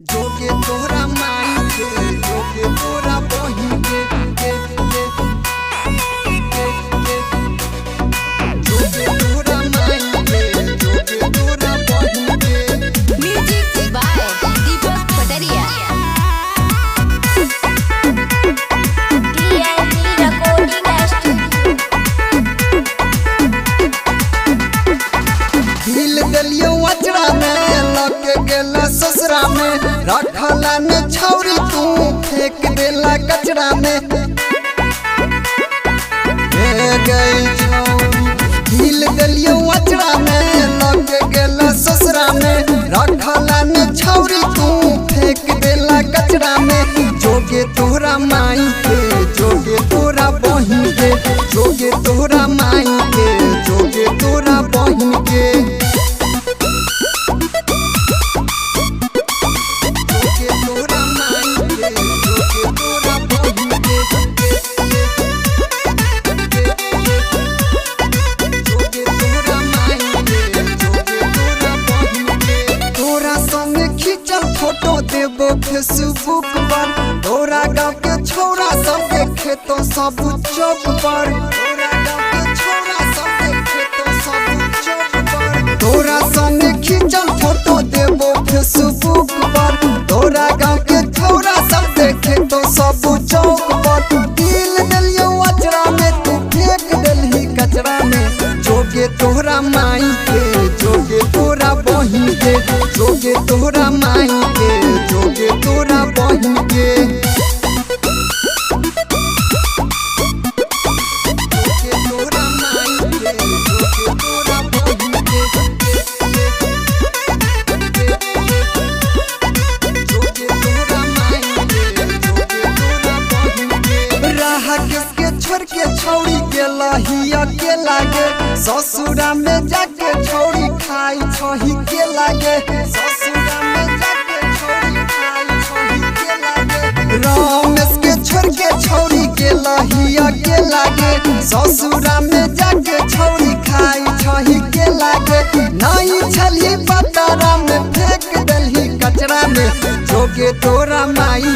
जोगे तोरा माई के जोगे तोरा बहिन के जोगे तोरा माई के जोगे तोरा बहिन के। म्यूजिक बाय दीपक पटरिया। DIT रिकॉर्डिंग हिल दलियो अचरा में लग गेला ससुरा में रखला ने छौरी तू फेंक देला कचरा में गई छौरी। हिल दलियो अचरा में लग गेला ससुरा में रखला ने छौरी तू फेंक देला कचरा में। जोगे तोरा माई के जोगे तोरा बहिन के जोगे तोरा माई के जोगे तोरा बहिन के। फोटो देबो फेसबुक पर तोरा गाँव के छोरा सब देखे तो सब चौक पर तोरा गाँव के छोरा सब देखे तो सब चौक पर। तोरा संगे खींचल फोटो देबो फेसबुक पर तोरा गाँव के छोरा सब देखे तो सब चौक पर। दिल दलियो अचरा में तू फेंक देलही कचरा में। जोगे तोरा माई के जोगे तोरा बहिन के जोगे तोरा माई के जोगे तोरा बहिन के। जोगे तोरा माई के जोगे तोरा बहिन के जोगे तोरा माई के जोगे तोरा बहिन के। राह किसके छोड़ के छौरी गेला ही अकेला गे ससुरा में जाके छौरी खाई छही के लागे ससुरा में जाके छौरी खाई छही के लागे। रमेश के छोड़ के छौरी गेला ही अकेला गे ससुरा में जाके छौरी खाई छही के लागे। नहीं छली पतारा में फेंक देलही कचरा में। जोगे तोरा माई